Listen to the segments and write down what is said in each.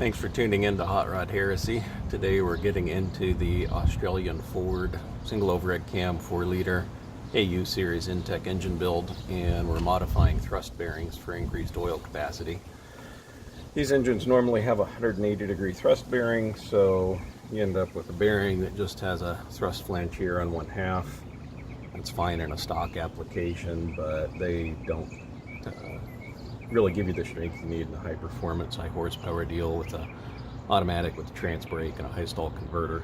Thanks for tuning in to Hot Rod Heresy. Today we're getting into the Australian Ford single overhead cam 4-liter AU series Intech engine build, and we're modifying thrust bearings for increased oil capacity. These engines normally have a 180-degree thrust bearing, so you end up with a bearing that just has a thrust flange here on one half. That's fine in a stock application, but they don't really give you the strength you need in a high performance, high horsepower deal with a automatic with a trans brake and a high stall converter.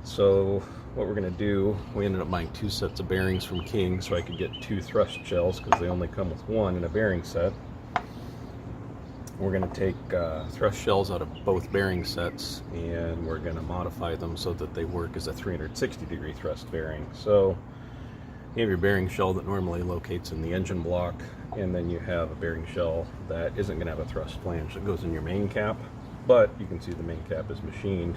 So what we're going to do, we ended up buying 2 sets of bearings from King so I could get 2 thrust shells because they only come with 1 in a bearing set. We're going to take thrust shells out of both bearing sets, and we're going to modify them so that they work as a 360-degree thrust bearing. So you have your bearing shell that normally locates in the engine block, and then you have a bearing shell that isn't going to have a thrust flange that goes in your main cap, but you can see the main cap is machined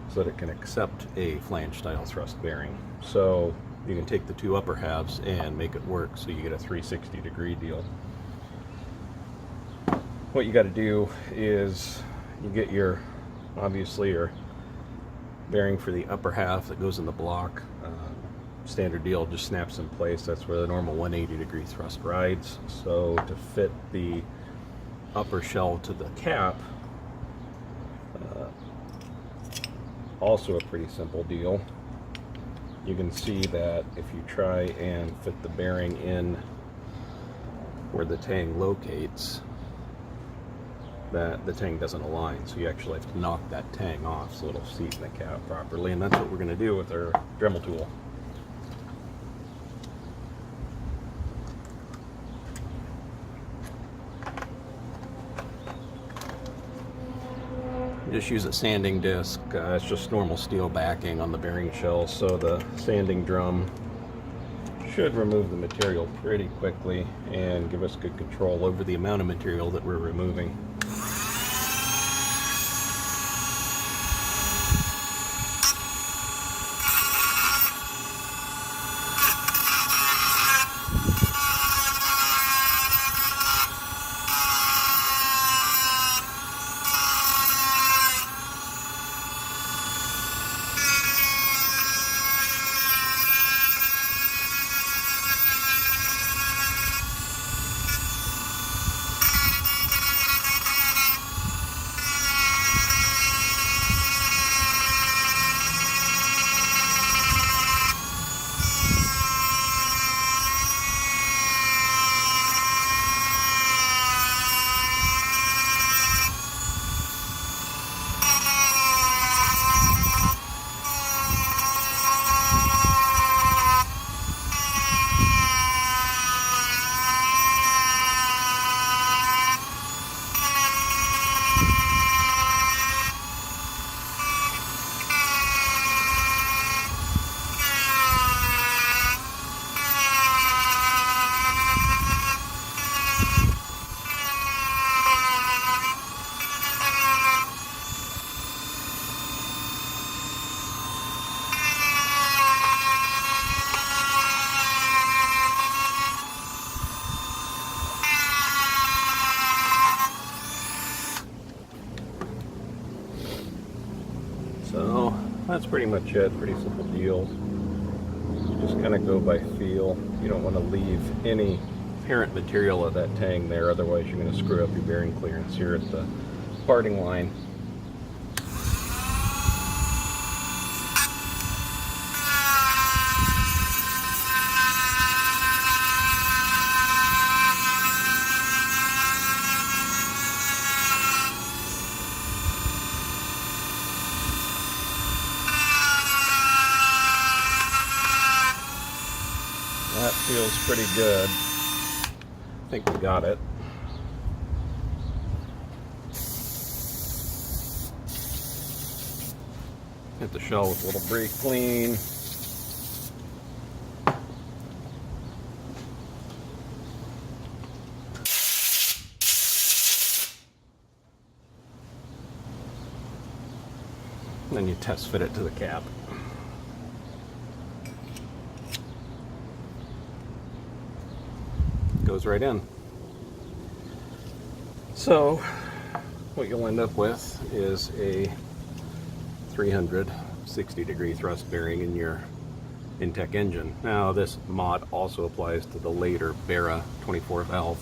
so that it can accept a flange style thrust bearing. So you can take the 2 upper halves and make it work so you get a 360-degree deal. What you got to do is you get your, obviously, your bearing for the upper half that goes in the block. Standard deal just snaps in place. That's where the normal 180-degree thrust rides. So to fit the upper shell to the cap, also a pretty simple deal. You can see that if you try and fit the bearing in where the tang locates, that the tang doesn't align, so you actually have to knock that tang off so it'll seat in the cap properly, and that's what we're going to do with our Dremel tool. Just use a sanding disc. It's just normal steel backing on the bearing shell, so the sanding drum should remove the material pretty quickly and give us good control over the amount of material that we're removing. So that's pretty much it. Pretty simple deal. You just kind of go by feel. You don't want to leave any parent material of that tang there, otherwise you're going to screw up your bearing clearance here at the parting line. That feels pretty good. I think we got it. Hit the shell with a little brake clean. And then you test fit it to the cap. Goes right in. So what you'll end up with is a 360-degree thrust bearing in your Intech engine. Now this mod also applies to the later Barra 24-valve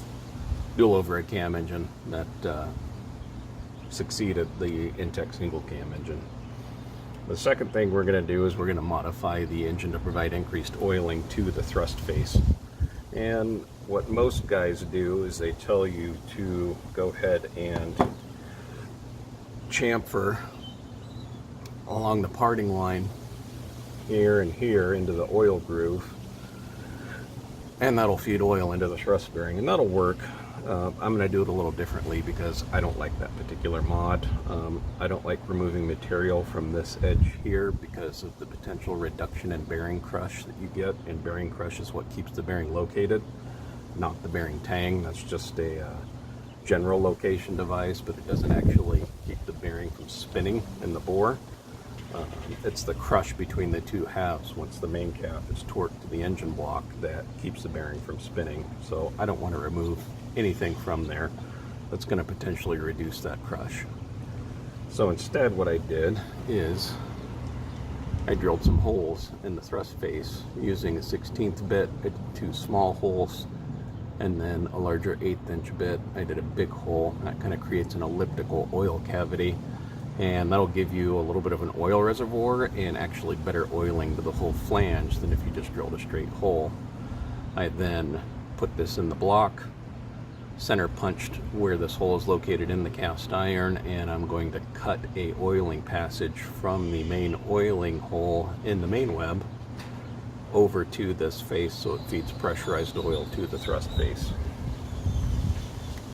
dual overhead cam engine that succeeded the Intech single cam engine. The second thing we're going to do is we're going to modify the engine to provide increased oiling to the thrust face. And what most guys do is they tell you to go ahead and chamfer along the parting line here and here into the oil groove, and that'll feed oil into the thrust bearing, and that'll work. I'm going to do it a little differently because I don't like that particular mod. I don't like removing material from this edge here because of the potential reduction in bearing crush that you get, and bearing crush is what keeps the bearing located, not the bearing tang. That's just a general location device, but it doesn't actually keep the bearing from spinning in the bore. It's the crush between the two halves once the main cap is torqued to the engine block that keeps the bearing from spinning. So I don't want to remove anything from there that's going to potentially reduce that crush. So instead what I did is I drilled some holes in the thrust face using a 16th bit. I did 2 small holes and then a larger 1/8 inch bit. I did a big hole, and that kind of creates an elliptical oil cavity, and that'll give you a little bit of an oil reservoir and actually better oiling to the whole flange than if you just drilled a straight hole. I then put this in the block, center punched where this hole is located in the cast iron, and I'm going to cut a oiling passage from the main oiling hole in the main web over to this face so it feeds pressurized oil to the thrust face.